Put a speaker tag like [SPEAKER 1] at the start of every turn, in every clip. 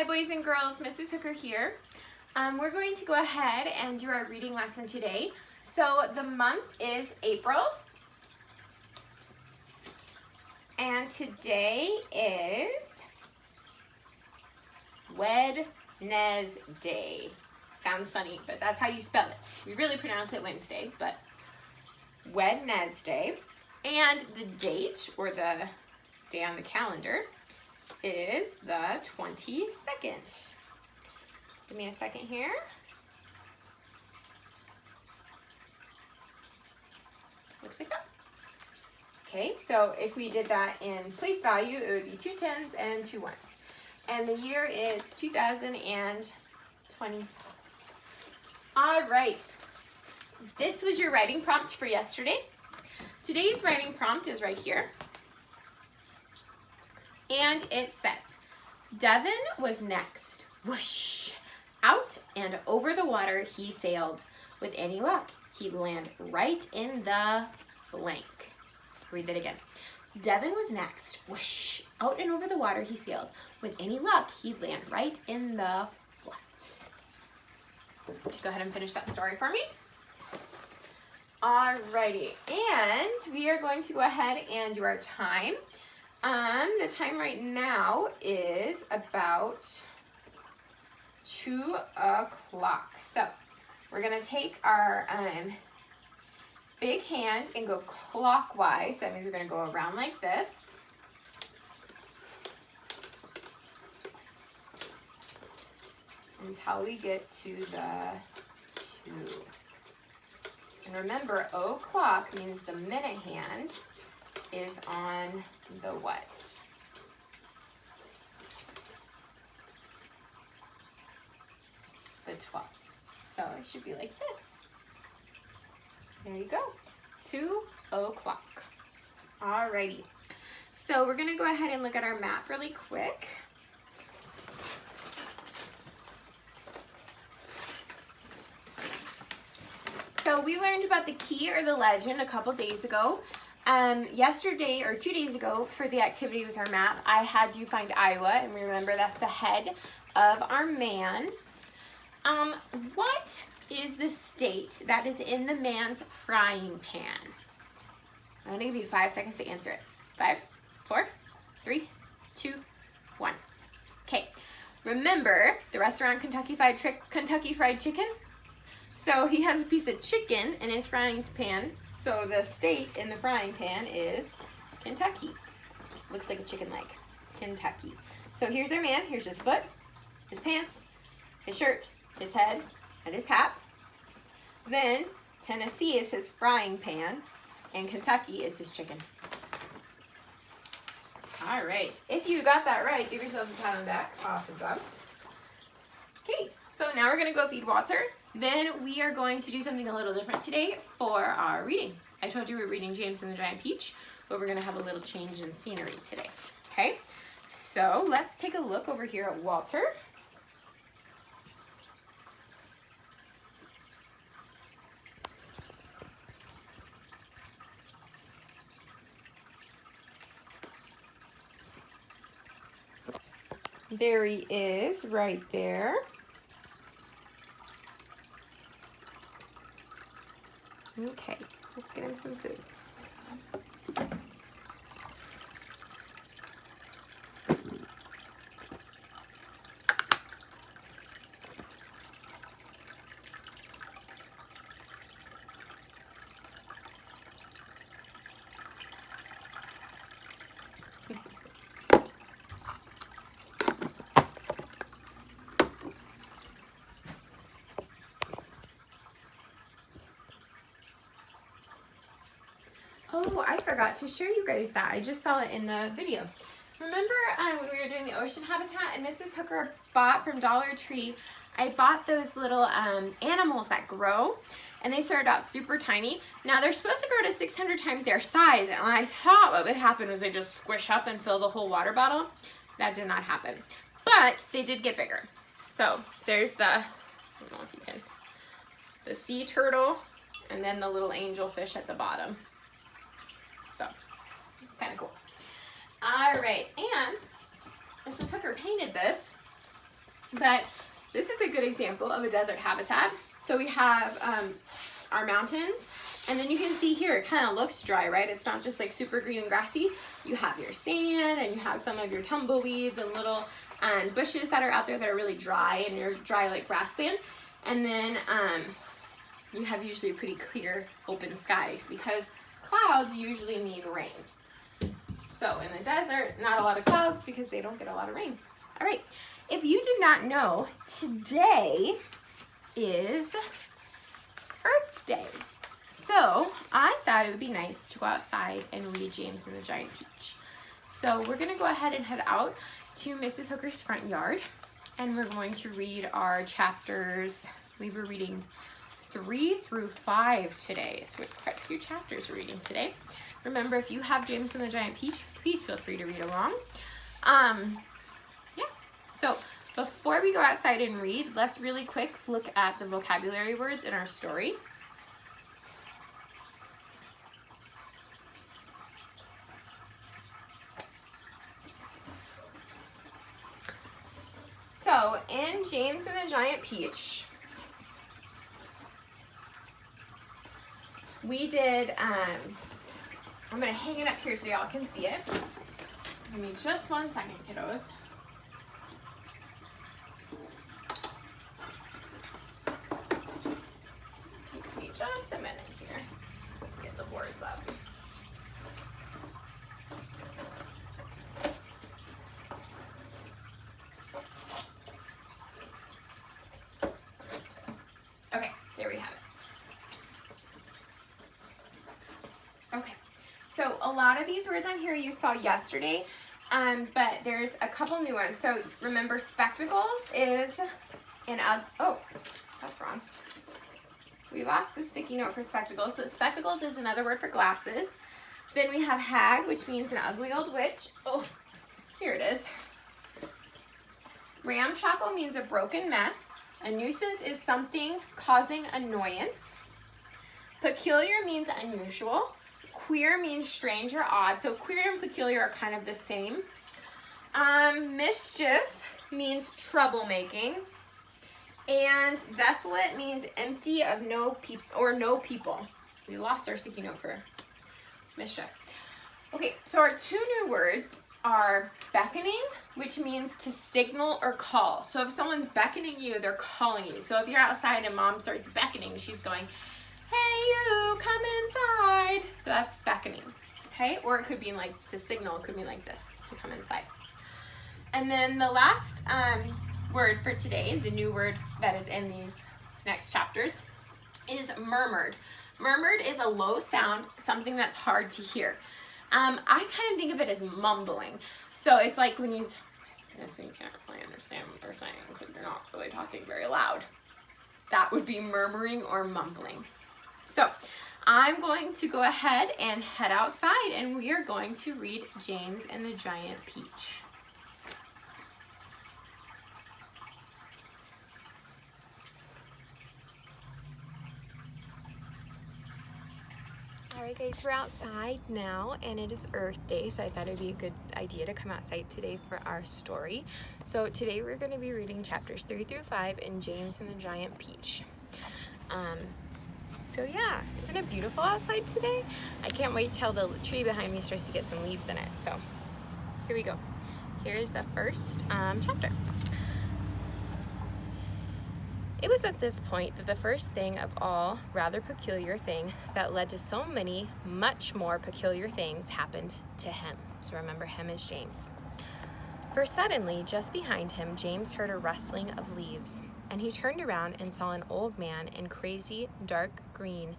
[SPEAKER 1] Hi boys and girls, Mrs. Hooker here. We're going to go ahead and do our reading lesson today. So the month is April, and today is Wednesday. Sounds funny, but that's how you spell it. We really pronounce it Wednesday, but Wednesday. And the date, or the day on the calendar, is the 22nd. Give me a second here. Looks like that. Okay, so if we did that in place value, it would be 2 10s and 2 1s. And the year is 2020. All right. This was your writing prompt for yesterday. Today's writing prompt is right here. And it says, Devin was next. Whoosh! Out and over the water he sailed. With any luck, he'd land right in the blank. Read that again. Devin was next. Whoosh! Out and over the water he sailed. With any luck, he'd land right in the what? Go ahead and finish that story for me. Alrighty, and we are going to go ahead and do our time. The time right now is about 2 o'clock. So we're gonna take our big hand and go clockwise. That means we're gonna go around like this. Until we get to the 2. And remember, o'clock means the minute hand is on the what? The 12th. So it should be like this. There you go. 2 o'clock. Alrighty. So we're gonna go ahead and look at our map really quick. So we learned about the key or the legend a couple days ago. Yesterday or 2 days ago for the activity with our map, I had you find Iowa, and remember that's the head of our man. What is the state that is in the man's frying pan? I'm gonna give you 5 seconds to answer it. 5, 4, 3, 2, 1. Okay, remember the restaurant Kentucky Fried Chicken? So he has a piece of chicken in his frying pan. So the state in the frying pan is Kentucky. Looks like a chicken leg. Kentucky. So here's our man. Here's his foot, his pants, his shirt, his head, and his hat. Then Tennessee is his frying pan, and Kentucky is his chicken. All right. If you got that right, give yourselves a pat on the back. Awesome job. Okay, so now we're going to go feed Walter. Then we are going to do something a little different today for our reading. I told you we're reading James and the Giant Peach, but we're going to have a little change in scenery today. Okay, so let's take a look over here at Walter. There he is, right there. Okay, let's get him some food. Oh, I forgot to show you guys that. I just saw it in the video. Remember when we were doing the ocean habitat and Mrs. Hooker bought from Dollar Tree, I bought those little animals that grow, and they started out super tiny. Now they're supposed to grow to 600 times their size, and I thought what would happen was they just squish up and fill the whole water bottle. That did not happen. But they did get bigger. So there's the, I don't know if you can, the sea turtle, and then the little angelfish at the bottom. So, kind of cool. All right, and Mrs. Hooker painted this But this is a good example of a desert habitat. So we have our mountains, and then you can see here it kind of looks dry, right? It's not just like super green and grassy. You have your sand, and you have some of your tumbleweeds and little bushes that are out there that are really dry, and you're dry like grassland. And then you have usually pretty clear open skies, because clouds usually mean rain. So in the desert, not a lot of clouds because they don't get a lot of rain. All right, if you did not know, today is Earth Day. So I thought it would be nice to go outside and read James and the Giant Peach. So we're gonna go ahead and head out to Mrs. Hooker's front yard, and we're going to read our chapters. We were reading 3 through 5 today, so we have quite a few chapters we're reading today. Remember, if you have James and the Giant Peach, please feel free to read along. Yeah, so before we go outside and read, let's really quick look at the vocabulary words in our story. So in James and the Giant Peach, we did, I'm gonna hang it up here so y'all can see it. Give me just 1 second, kiddos. Takes me just a minute here to get the boards up. Okay, there we have it. Okay, so a lot of these words on here you saw yesterday, but there's a couple new ones. So remember, spectacles is an oh, that's wrong. We lost the sticky note for spectacles. So spectacles is another word for glasses. Then we have hag, which means an ugly old witch. Oh, here it is. Ramshackle means a broken mess. A nuisance is something causing annoyance. Peculiar means unusual. Queer means strange or odd. So queer and peculiar are kind of the same. Mischief means troublemaking. And desolate means empty of no people. We lost our sticky note for mischief. Okay, so our 2 new words are beckoning, which means to signal or call. So if someone's beckoning you, they're calling you. So if you're outside and mom starts beckoning, she's going, hey you, come inside. So that's beckoning, okay? Or it could be like to signal, it could be like this, to come inside. And then the last word for today, the new word that is in these next chapters, is murmured. Murmured is a low sound, something that's hard to hear. I kind of think of it as mumbling. So it's like when you can't really understand what they're saying because they're not really talking very loud. That would be murmuring or mumbling. So I'm going to go ahead and head outside, and we are going to read James and the Giant Peach. Alright guys, we're outside now, and it is Earth Day, so I thought it would be a good idea to come outside today for our story. So today we're going to be reading chapters 3 through 5 in James and the Giant Peach. So yeah, isn't it beautiful outside today? I can't wait till the tree behind me starts to get some leaves in it. So here we go. Here's the first chapter. It was at this point that the first thing of all rather peculiar thing that led to so many much more peculiar things happened to him. So remember, him is James. For suddenly, just behind him, James heard a rustling of leaves, and he turned around and saw an old man in crazy dark green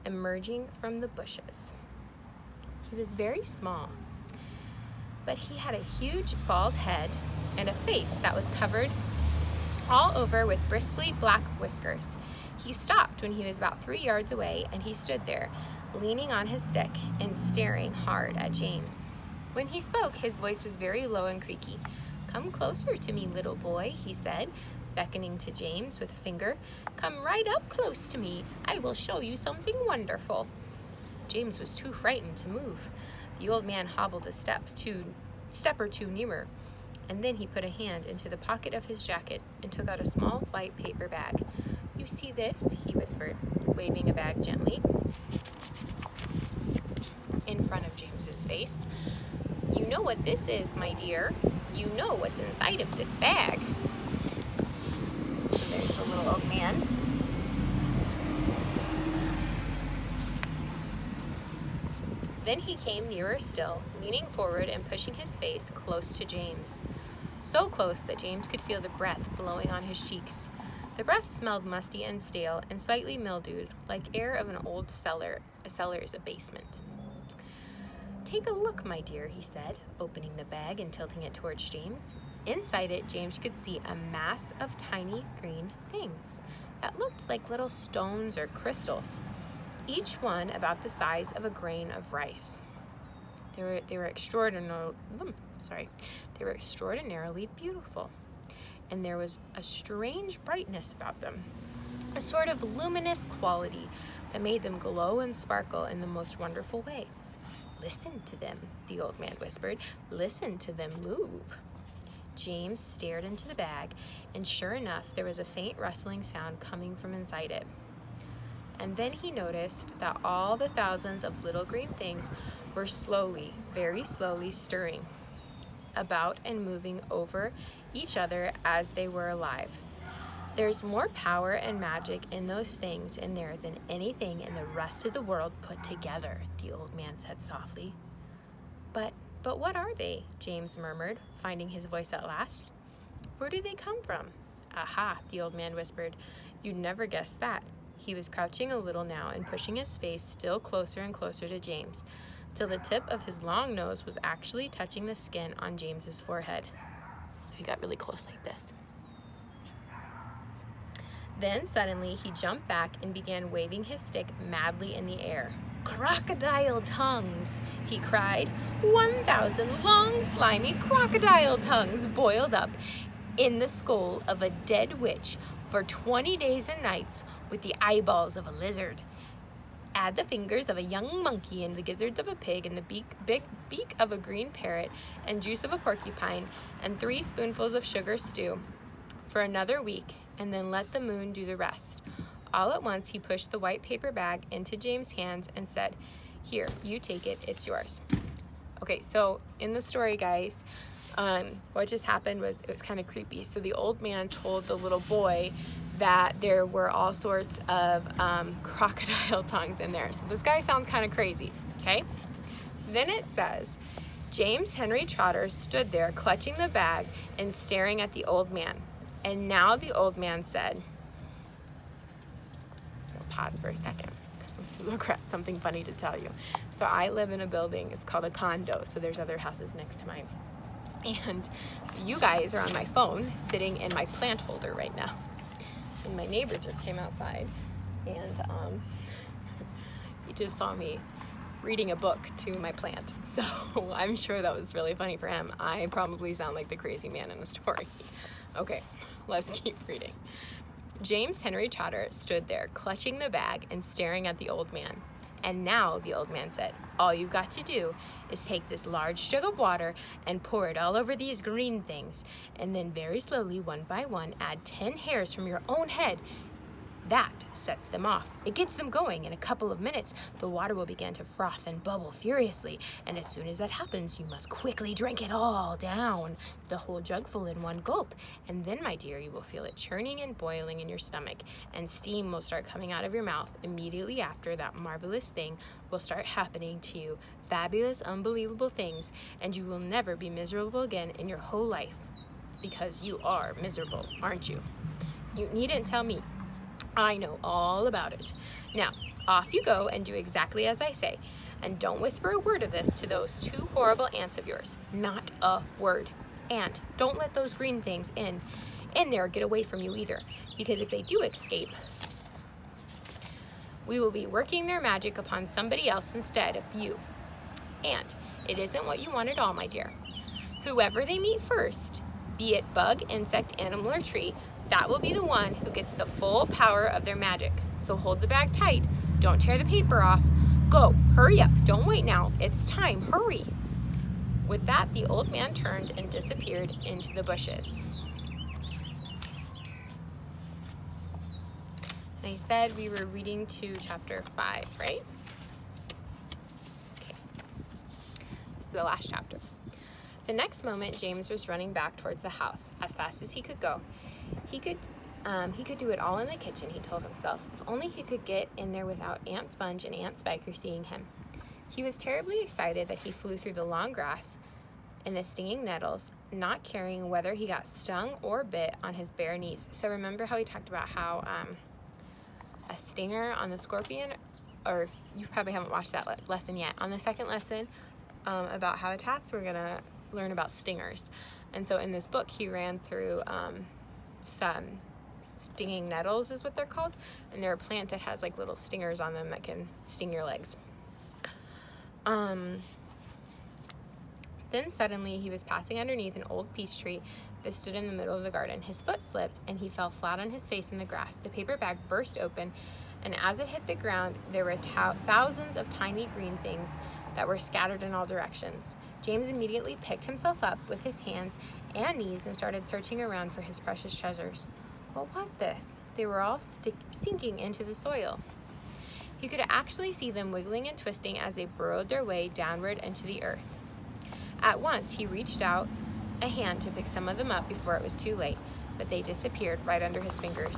[SPEAKER 1] emerging from the bushes. He was very small, but he had a huge bald head and a face that was covered all over with bristly black whiskers. He stopped when he was about 3 yards away, and he stood there, leaning on his stick and staring hard at James. When he spoke, his voice was very low and creaky. "Come closer to me, little boy," he said, beckoning to James with a finger. "Come right up close to me. I will show you something wonderful." James was too frightened to move. The old man hobbled a step or two nearer. And then he put a hand into the pocket of his jacket and took out a small white paper bag. "You see this?" he whispered, waving a bag gently in front of James's face. "You know what this is, my dear. You know what's inside of this bag." There's the little old man. Then he came nearer still, leaning forward and pushing his face close to James. So close that James could feel the breath blowing on his cheeks. The breath smelled musty and stale and slightly mildewed, like air of an old cellar. A cellar is a basement. "Take a look, my dear," he said, opening the bag and tilting it towards James. Inside it, James could see a mass of tiny green things that looked like little stones or crystals, each one about the size of a grain of rice. They were extraordinarily beautiful, and there was a strange brightness about them, a sort of luminous quality that made them glow and sparkle in the most wonderful way. "Listen to them," the old man whispered. "Listen to them move." James stared into the bag, and sure enough, there was a faint rustling sound coming from inside it. And then he noticed that all the thousands of little green things were slowly, very slowly stirring about and moving over each other as they were alive. "There's more power and magic in those things in there than anything in the rest of the world put together," the old man said softly. But what are they?" James murmured, finding his voice at last. "Where do they come from?" "Aha," the old man whispered. "You'd never guess that." He was crouching a little now and pushing his face still closer and closer to James, till the tip of his long nose was actually touching the skin on James's forehead. So he got really close like this. Then suddenly he jumped back and began waving his stick madly in the air. "Crocodile tongues!" he cried. 1,000 long, slimy crocodile tongues boiled up in the skull of a dead witch for 20 days and nights, with the eyeballs of a lizard. Add the fingers of a young monkey and the gizzards of a pig and the beak of a green parrot and juice of a porcupine and 3 spoonfuls of sugar stew for another week, and then let the moon do the rest. All at once he pushed the white paper bag into James' hands and said, "Here, you take it, it's yours." Okay, so in the story, guys, what just happened was, it was kind of creepy. So the old man told the little boy that there were all sorts of crocodile tongues in there. So this guy sounds kind of crazy, okay? Then it says, James Henry Trotter stood there clutching the bag and staring at the old man. And now the old man said, I'll pause for a second. Something funny to tell you. So I live in a building, it's called a condo, so there's other houses next to mine. And you guys are on my phone sitting in my plant holder right now. And my neighbor just came outside and he just saw me reading a book to my plant. So I'm sure that was really funny for him. I probably sound like the crazy man in the story. Okay, let's keep reading. James Henry Trotter stood there, clutching the bag and staring at the old man. And now, the old man said, all you've got to do is take this large jug of water and pour it all over these green things. And then very slowly, one by one, add 10 hairs from your own head. That sets them off. It gets them going. In a couple of minutes, the water will begin to froth and bubble furiously. And as soon as that happens, you must quickly drink it all down, the whole jugful in one gulp. And then, my dear, you will feel it churning and boiling in your stomach, and steam will start coming out of your mouth. Immediately after, that marvelous thing will start happening to you. Fabulous, unbelievable things, and you will never be miserable again in your whole life. Because you are miserable, aren't you? You needn't tell me. I know all about it. Now, off you go and do exactly as I say. And don't whisper a word of this to those 2 horrible aunts of yours. Not a word. And don't let those green things in there get away from you either. Because if they do escape, we will be working their magic upon somebody else instead of you. And it isn't what you want at all, my dear. Whoever they meet first, be it bug, insect, animal, or tree, that will be the one who gets the full power of their magic. So hold the bag tight. Don't tear the paper off. Go, hurry up. Don't wait now. It's time. Hurry. With that, the old man turned and disappeared into the bushes. They said we were reading to chapter 5, right? Okay. This is the last chapter. The next moment, James was running back towards the house as fast as he could go. He could do it all in the kitchen, he told himself. If only he could get in there without Aunt Sponge and Aunt Spiker seeing him. He was terribly excited that he flew through the long grass and the stinging nettles, not caring whether he got stung or bit on his bare knees. So remember how he talked about how a stinger on the scorpion, or you probably haven't watched that lesson yet. On the second lesson about habitats, we're gonna learn about stingers. And so in this book, he ran through some stinging nettles is what they're called. And they're a plant that has like little stingers on them that can sting your legs. Then suddenly he was passing underneath an old peach tree that stood in the middle of the garden. His foot slipped and he fell flat on his face in the grass. The paper bag burst open, and as it hit the ground, there were thousands of tiny green things that were scattered in all directions. James immediately picked himself up with his hands and knees and started searching around for his precious treasures. What was this? They were all sinking into the soil. He could actually see them wiggling and twisting as they burrowed their way downward into the earth. At once, he reached out a hand to pick some of them up before it was too late, but they disappeared right under his fingers.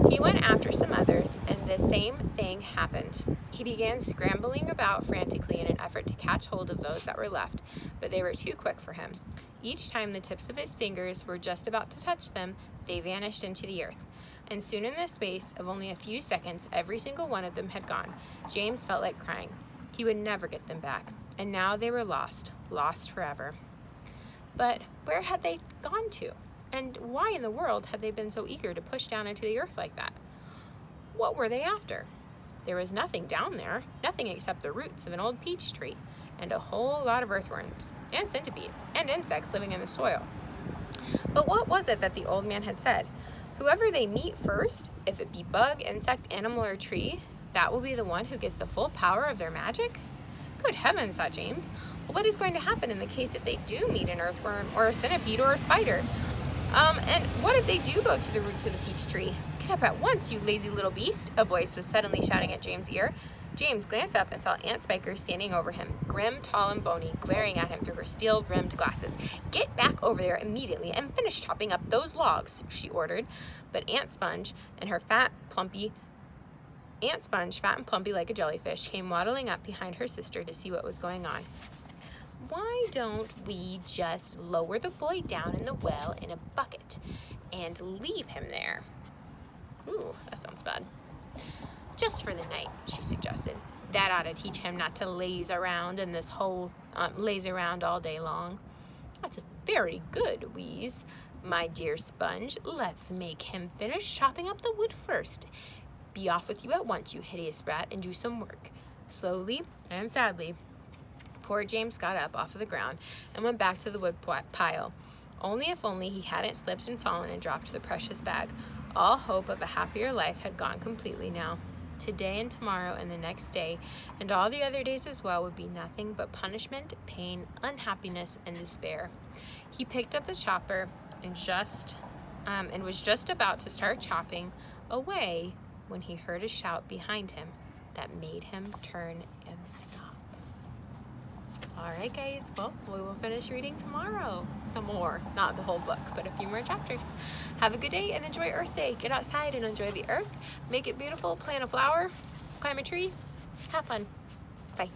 [SPEAKER 1] He went after some others, and the same thing happened. He began scrambling about frantically in an effort to catch hold of those that were left, but they were too quick for him. Each time the tips of his fingers were just about to touch them, they vanished into the earth. And soon in the space of only a few seconds, every single one of them had gone. James felt like crying. He would never get them back. And now they were lost forever. But where had they gone to? And why in the world had they been so eager to push down into the earth like that? What were they after? There was nothing down there, nothing except the roots of an old peach tree, and a whole lot of earthworms, and centipedes, and insects living in the soil. But what was it that the old man had said? Whoever they meet first, if it be bug, insect, animal, or tree, that will be the one who gets the full power of their magic? Good heavens, thought James. Well, what is going to happen in the case if they do meet an earthworm, or a centipede, or a spider? And what if they do go to the roots of the peach tree? Get up at once, you lazy little beast, a voice was suddenly shouting at James' ear. James glanced up and saw Aunt Spiker standing over him, grim, tall, and bony, glaring at him through her steel-rimmed glasses. Get back over there immediately and finish chopping up those logs, she ordered. But Aunt Sponge, fat and plumpy like a jellyfish, came waddling up behind her sister to see what was going on. Why don't we just lower the boy down in the well in a bucket and leave him there? Ooh, that sounds bad. Just for the night, she suggested. That ought to teach him not to laze around in this hole, laze around all day long. That's very good, Wheeze, my dear Sponge. Let's make him finish chopping up the wood first. Be off with you at once, you hideous brat, and do some work. Slowly and sadly, poor James got up off of the ground and went back to the wood pile. If only he hadn't slipped and fallen and dropped the precious bag. All hope of a happier life had gone completely now. Today and tomorrow and the next day, and all the other days as well, would be nothing but punishment, pain, unhappiness, and despair. He picked up the chopper and was just about to start chopping away when he heard a shout behind him that made him turn and stop. All right, guys, well, we will finish reading tomorrow. Some more, not the whole book, but a few more chapters. Have a good day and enjoy Earth Day. Get outside and enjoy the earth. Make it beautiful. Plant a flower. Climb a tree. Have fun. Bye.